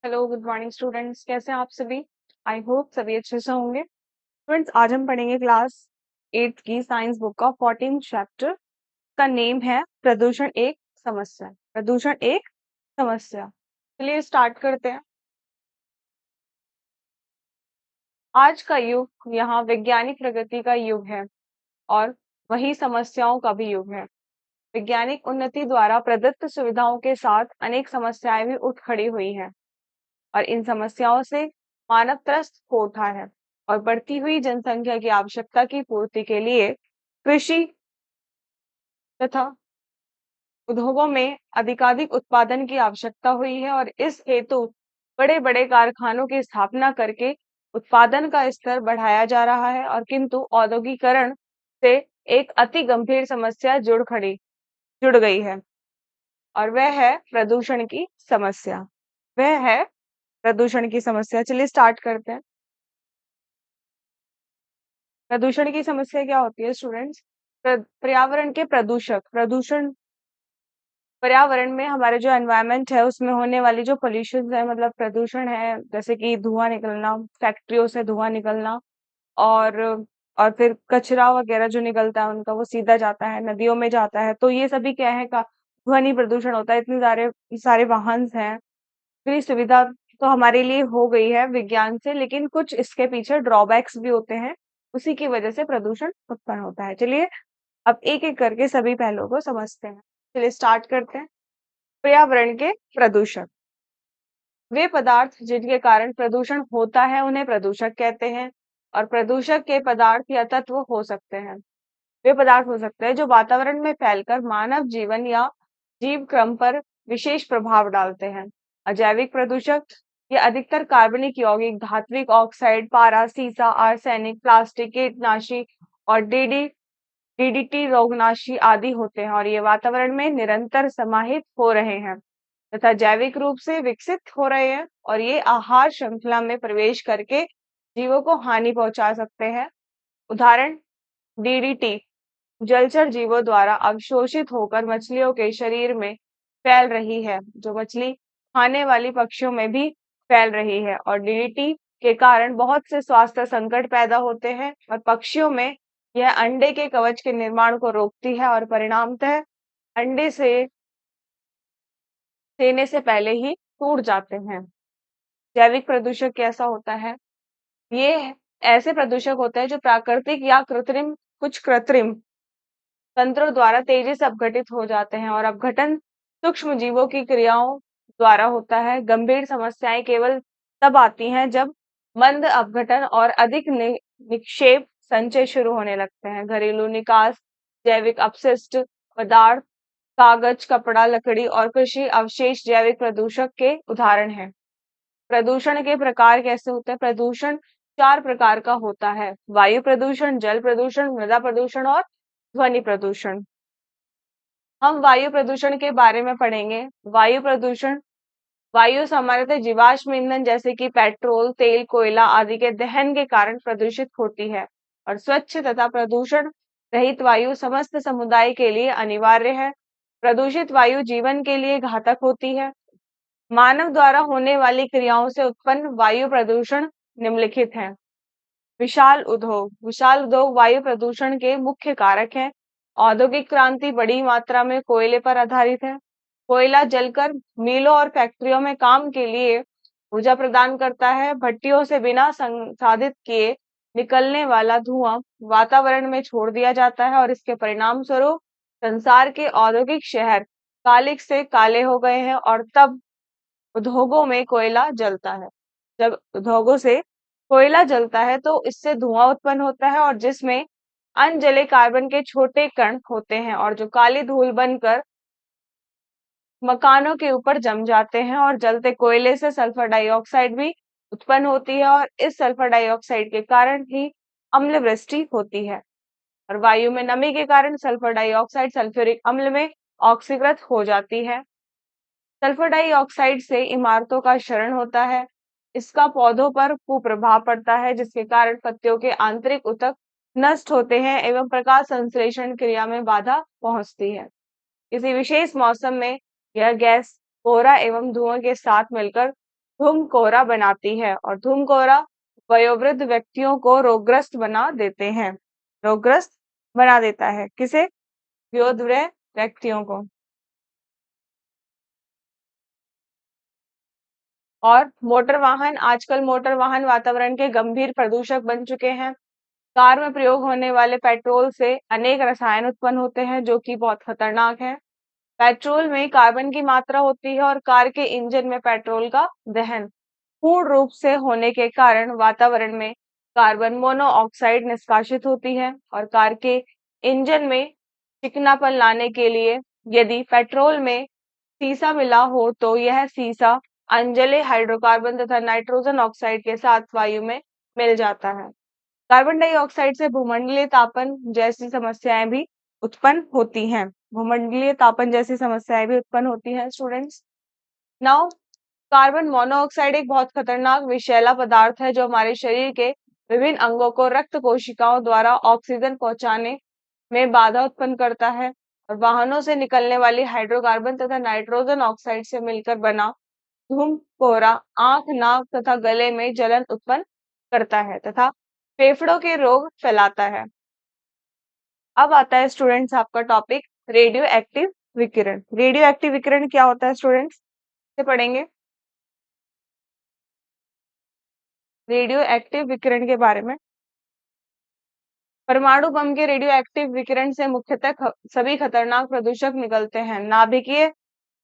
Hello, good morning students. कैसे हैं आप सभी? आई होप सभी अच्छे से होंगे। स्टूडेंट्स, आज हम पढ़ेंगे क्लास 8 की साइंस बुक का 14 चैप्टर। का नेम है प्रदूषण एक समस्या। प्रदूषण एक समस्या। चलिए स्टार्ट करते हैं। आज का युग यहाँ वैज्ञानिक प्रगति का युग है और वही समस्याओं का भी युग है। वैज्ञानिक उन्नति द्वारा प्रदत्त सुविधाओं के साथ अनेक समस्याएं भी उठ खड़ी हुई हैं और इन समस्याओं से मानव त्रस्त हो उठा है और बढ़ती हुई जनसंख्या की आवश्यकता की पूर्ति के लिए कृषि तथा उद्योगों में अधिकाधिक उत्पादन की आवश्यकता हुई है और इस हेतु बड़े बड़े कारखानों की स्थापना करके उत्पादन का स्तर बढ़ाया जा रहा है और किंतु औद्योगिकरण से एक अति गंभीर समस्या जुड़ गई है और वह है प्रदूषण की समस्या। वह है प्रदूषण की समस्या। चलिए स्टार्ट करते हैं। प्रदूषण की समस्या क्या होती है स्टूडेंट्स? पर्यावरण के प्रदूषण पर्यावरण में हमारे जो एनवायरनमेंट है उसमें होने वाली जो पोल्यूशन है, मतलब प्रदूषण है, जैसे कि धुआं निकलना, फैक्ट्रियों से धुआं निकलना और और फिर कचरा वगैरह जो निकलता है उनका वो सीधा जाता है नदियों में जाता है, तो ये सभी क्या है का ध्वनि प्रदूषण होता है। इतने सारे सारे वाहन हैं। इतनी सुविधा तो हमारे लिए हो गई है विज्ञान से, लेकिन कुछ इसके पीछे ड्रॉबैक्स भी होते हैं। उसी की वजह से प्रदूषण उत्पन्न होता है। चलिए अब एक एक करके सभी पहलुओं को समझते हैं। चलिए स्टार्ट करते हैं। पर्यावरण के प्रदूषक वे पदार्थ जिनके कारण प्रदूषण होता है उन्हें प्रदूषक कहते हैं और प्रदूषक के पदार्थ या तत्व हो सकते हैं। वे पदार्थ हो सकते हैं जो वातावरण में फैलकर मानव जीवन या जीव क्रम पर विशेष प्रभाव डालते हैं। अजैविक प्रदूषक ये अधिकतर कार्बनिक यौगिक, धात्विक ऑक्साइड, पारा, सीसा, आर्सेनिक, प्लास्टिक, कीटनाशी और डीडीटी, रोगनाशी आदि होते हैं और ये वातावरण में निरंतर समाहित हो रहे हैं तथा जैविक रूप से विकसित हो रहे हैं और ये आहार श्रृंखला में प्रवेश करके जीवों को हानि पहुंचा सकते हैं। उदाहरण डीडीटी जलचर जीवों द्वारा अवशोषित होकर मछलियों के शरीर में फैल रही है, जो मछली खाने वाली पक्षियों में भी फैल रही है और डीडीटी के कारण बहुत से स्वास्थ्य संकट पैदा होते हैं और पक्षियों में यह अंडे के कवच के निर्माण को रोकती है और परिणामतः अंडे से देने से पहले ही टूट जाते हैं। जैविक प्रदूषक कैसा होता है? ये ऐसे प्रदूषक होते हैं जो प्राकृतिक या कृत्रिम तंत्रों द्वारा तेजी से अपघटित हो जाते हैं और अपघटन सूक्ष्म जीवों की क्रियाओं द्वारा होता है। गंभीर समस्याएं केवल तब आती हैं जब मंद अपघटन और अधिक निक्षेप संचय शुरू होने लगते हैं। घरेलू निकास, जैविक अपशिष्ट पदार्थ, कागज, कपड़ा, लकड़ी और कृषि अवशेष जैविक प्रदूषक के उदाहरण हैं। प्रदूषण के प्रकार कैसे होते हैं? प्रदूषण 4 प्रकार का होता है: वायु प्रदूषण, जल प्रदूषण, मृदा प्रदूषण और ध्वनि प्रदूषण। हम वायु प्रदूषण के बारे में पढ़ेंगे। वायु सामान्यतः जीवाश्म ईंधन जैसे कि पेट्रोल, तेल, कोयला आदि के दहन के कारण प्रदूषित होती है और स्वच्छ तथा प्रदूषण रहित वायु समस्त समुदाय के लिए अनिवार्य है। प्रदूषित वायु जीवन के लिए घातक होती है। मानव द्वारा होने वाली क्रियाओं से उत्पन्न वायु प्रदूषण निम्नलिखित हैं। विशाल उद्योग वायु प्रदूषण के मुख्य कारक हैं। औद्योगिक क्रांति बड़ी मात्रा में कोयले पर आधारित है। कोयला जलकर मिलों और फैक्ट्रियों में काम के लिए ऊर्जा प्रदान करता है। भट्टियों से बिना संसाधित किए निकलने वाला धुआं वातावरण में छोड़ दिया जाता है और इसके परिणाम स्वरूप संसार के औद्योगिक शहर कालिक से काले हो गए हैं और तब उद्योगों में कोयला जलता है। जब उद्योगों से कोयला जलता है तो इससे धुआं उत्पन्न होता है और जिसमें अनजले कार्बन के छोटे कण होते हैं और जो काली धूल बनकर मकानों के ऊपर जम जाते हैं और जलते कोयले से सल्फर डाइऑक्साइड भी उत्पन्न होती है और इस सल्फर डाइऑक्साइड के कारण ही अम्ल वृष्टि होती है और वायु में नमी के कारण सल्फर डाइऑक्साइड सल्फ्यूरिक अम्ल में ऑक्सीकृत हो जाती है। सल्फर डाइऑक्साइड से इमारतों का क्षरण होता है। इसका पौधों पर कुप्रभाव पड़ता है जिसके कारण पत्तियों के आंतरिक ऊतक नष्ट होते हैं एवं प्रकाश संश्लेषण क्रिया में बाधा पहुंचती है। किसी विशेष मौसम में यह गैस कोहरा एवं धुआं के साथ मिलकर धूम कोहरा बनाती है, और धूम कोहरा वयोवृद्ध व्यक्तियों को रोगग्रस्त बना देते हैं। रोगग्रस्त बना देता है किसे? वयोवृद्ध व्यक्तियों को। और मोटर वाहन, आजकल मोटर वाहन वातावरण के गंभीर प्रदूषक बन चुके हैं। कार में प्रयोग होने वाले पेट्रोल से अनेक रसायन उत्पन्न होते हैं जो कि बहुत खतरनाक है। पेट्रोल में कार्बन की मात्रा होती है, और कार के इंजन में पेट्रोल का दहन पूर्ण रूप से होने के कारण वातावरण में कार्बन मोनोऑक्साइड निष्कासित होती है। और कार के इंजन में चिकनापन लाने के लिए यदि पेट्रोल में सीसा मिला हो तो यह सीसा अनजले हाइड्रोकार्बन तथा नाइट्रोजन ऑक्साइड के साथ वायु में मिल जाता है। कार्बन डाइऑक्साइड से भूमंडलीय तापन जैसी समस्याएं भी उत्पन्न होती हैं। भूमंडलीय तापन जैसी समस्याएं भी उत्पन्न होती हैं स्टूडेंट्स। नाउ, कार्बन मोनोऑक्साइड एक बहुत खतरनाक विषैला पदार्थ है जो हमारे शरीर के विभिन्न अंगों को रक्त कोशिकाओं द्वारा ऑक्सीजन पहुंचाने में बाधा उत्पन्न करता है। और वाहनों से निकलने वाली हाइड्रोकार्बन तथा नाइट्रोजन ऑक्साइड से मिलकर बना धूम कोहरा आंख, नाक तथा गले में जलन उत्पन्न करता है तथा फेफड़ों के रोग फैलाता है। अब आता है स्टूडेंट्स आपका टॉपिक रेडियो एक्टिव विकिरण। रेडियो एक्टिव विकिरण क्या होता है स्टूडेंट्स, से पढ़ेंगे रेडियो एक्टिव विकिरण के बारे में। परमाणु बम के रेडियो एक्टिव विकिरण से मुख्यतः सभी खतरनाक प्रदूषक निकलते हैं। नाभिकीय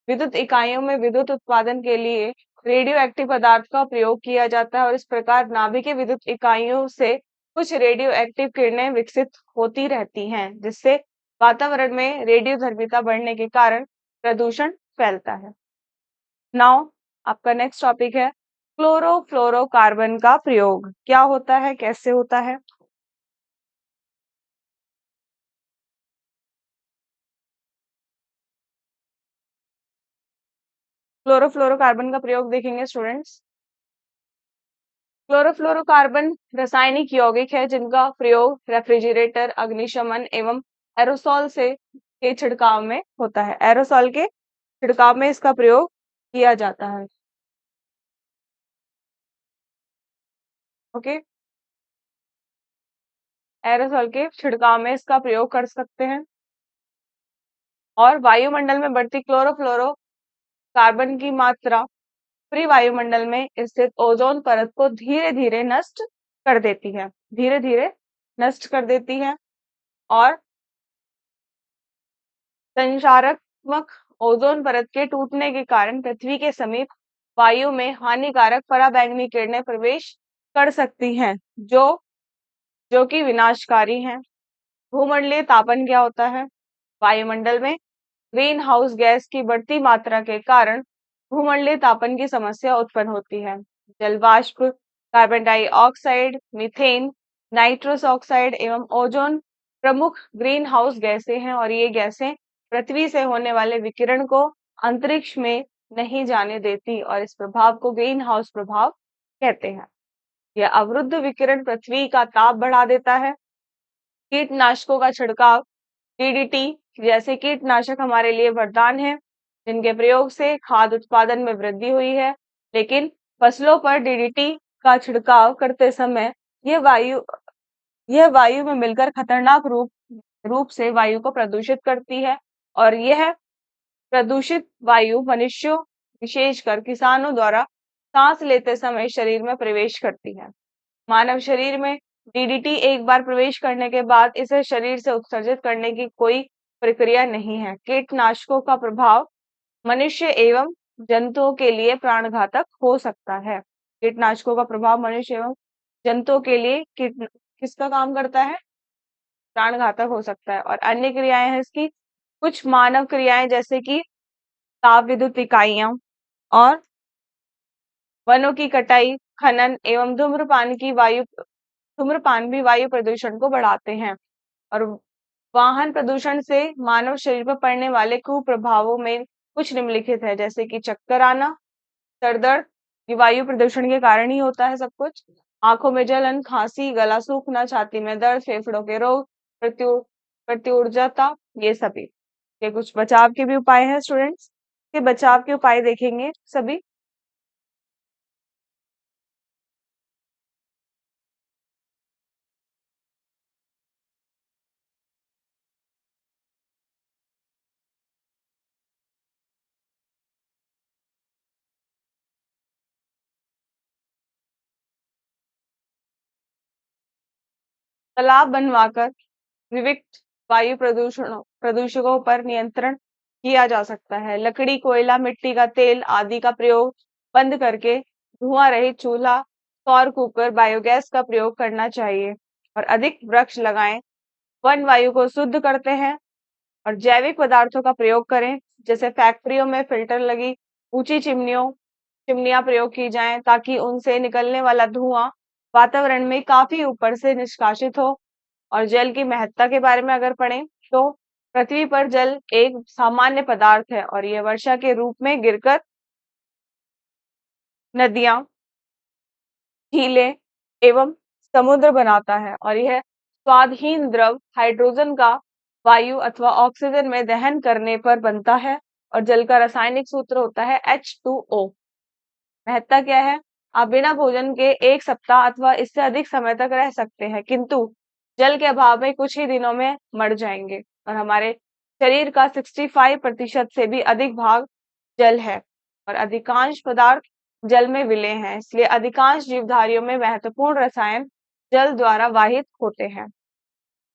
विद्युत इकाइयों में विद्युत उत्पादन के लिए रेडियो एक्टिव पदार्थ का प्रयोग किया जाता है, और इस प्रकार नाभिकीय विद्युत इकाइयों से कुछ रेडियो एक्टिव किरणें विकसित होती रहती हैं, जिससे वातावरण में रेडियो धर्मिता बढ़ने के कारण प्रदूषण फैलता है। नाउ, आपका नेक्स्ट टॉपिक है क्लोरोफ्लोरोकार्बन का प्रयोग। क्या होता है, कैसे होता है? क्लोरोफ्लोरोकार्बन का प्रयोग देखेंगे स्टूडेंट्स। क्लोरोफ्लोरोकार्बन रासायनिक यौगिक है जिनका प्रयोग रेफ्रिजरेटर, अग्निशमन एवं एरोसॉल से के छिड़काव में होता है। एरोसॉल के छिड़काव में इसका प्रयोग किया जाता है। ओके, एरोसॉल के छिड़काव में इसका प्रयोग कर सकते हैं। और वायुमंडल में बढ़ती क्लोरोफ्लोरो कार्बन की मात्रा पूरी वायुमंडल में स्थित ओजोन परत को धीरे धीरे नष्ट कर देती है, धीरे धीरे नष्ट कर देती है। और संक्षारकात्मक ओजोन परत के टूटने के कारण पृथ्वी के समीप वायु में हानिकारक पराबैंगनी किरणें प्रवेश कर सकती हैं, जो कि विनाशकारी हैं। भूमंडलीय तापन क्या होता है? वायुमंडल में ग्रीन हाउस गैस की बढ़ती मात्रा के कारण भूमंडलीय तापन की समस्या उत्पन्न होती है। जल वाष्प, carbon dioxide, methane, nitrous oxide एवं ओजोन प्रमुख ग्रीन हाउस गैसें हैं, और ये गैसें पृथ्वी से होने वाले विकिरण को अंतरिक्ष में नहीं जाने देती, और इस प्रभाव को ग्रीन हाउस प्रभाव कहते हैं। यह अवरुद्ध विकिरण पृथ्वी का ताप बढ़ा देता है। कीटनाशकों का छिड़काव, डीडीटी जैसे कीटनाशक हमारे लिए वरदान है, जिनके प्रयोग से खाद्य उत्पादन में वृद्धि हुई है। लेकिन फसलों पर डीडीटी का छिड़काव करते समय यह वायु में मिलकर खतरनाक रूप से वायु को प्रदूषित करती है। और यह प्रदूषित वायु मनुष्यों, विशेषकर किसानों द्वारा सांस लेते समय शरीर में प्रवेश करती है। मानव शरीर में डीडीटी एक बार प्रवेश करने के बाद इसे शरीर से उत्सर्जित करने की कोई प्रक्रिया नहीं है। कीटनाशकों का प्रभाव मनुष्य एवं जंतुओं के लिए प्राणघातक हो सकता है। कीटनाशकों का प्रभाव मनुष्य एवं जंतुओं के लिए किसका काम करता है? प्राणघातक हो सकता है। और अन्य क्रियाएं हैं इसकी, कुछ मानव क्रियाएं जैसे कि ताप विद्युत इकाइयां और वनों की कटाई, खनन एवं धूम्रपान भी वायु प्रदूषण को बढ़ाते हैं। और वाहन प्रदूषण से मानव शरीर पर पड़ने वाले कुप्रभावों में कुछ निम्नलिखित है, जैसे कि चक्कर आना, सर दर्द, ये वायु प्रदूषण के कारण ही होता है सब कुछ। आंखों में जलन, खांसी, गला सूखना, छाती में दर्द, फेफड़ों के रोग, प्रत्युर्जता, ये सभी। ये कुछ बचाव के भी उपाय हैं स्टूडेंट्स। के बचाव के उपाय देखेंगे सभी। तालाब बनवाकर विविक्त वायु प्रदूषकों पर नियंत्रण किया जा सकता है। लकड़ी, कोयला, मिट्टी का तेल आदि का प्रयोग बंद करके धुआं रहित चूल्हा, सौर कुकर, बायोगैस का प्रयोग करना चाहिए और अधिक वृक्ष लगाएं। वन वायु को शुद्ध करते हैं और जैविक पदार्थों का प्रयोग करें, जैसे फैक्ट्रियों में फिल्टर लगी ऊंची चिमनियां प्रयोग की जाएं ताकि उनसे निकलने वाला धुआं वातावरण में काफी ऊपर से निष्कासित हो। और जल की महत्ता के बारे में अगर पढ़ें तो पृथ्वी पर जल एक सामान्य पदार्थ है और यह वर्षा के रूप में गिरकर नदियां, झीलें एवं समुद्र बनाता है और यह स्वादहीन द्रव हाइड्रोजन का वायु अथवा ऑक्सीजन में दहन करने पर बनता है और जल का रासायनिक सूत्र होता है H2O। महत्ता क्या है? आप बिना भोजन के 1 सप्ताह अथवा इससे अधिक समय तक रह सकते हैं, किंतु जल के अभाव में कुछ ही दिनों में मर जाएंगे। और हमारे शरीर का 65% से भी अधिक भाग जल है और अधिकांश पदार्थ जल में विलय हैं, इसलिए अधिकांश जीवधारियों में महत्वपूर्ण रसायन जल द्वारा वाहित होते हैं।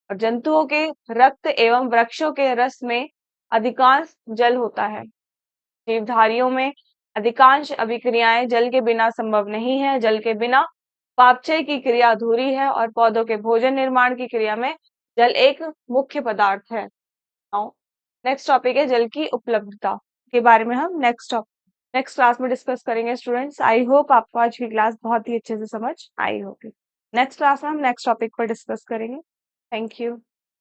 और जंतुओं के रक्त एवं वृक्षों के रस में अधिकांश जल होता है। जीवधारियों में अधिकांश अभिक्रियाएं जल के बिना संभव नहीं है। जल के बिना पापचय की क्रिया अधूरी है और पौधों के भोजन निर्माण की क्रिया में जल एक मुख्य पदार्थ है। नेक्स्ट टॉपिक है जल की उपलब्धता के बारे में हम नेक्स्ट क्लास में डिस्कस करेंगे स्टूडेंट्स। आई होप आपको आज की क्लास बहुत ही अच्छे से समझ आई होगी। नेक्स्ट क्लास में हम नेक्स्ट टॉपिक पर डिस्कस करेंगे। Thank you.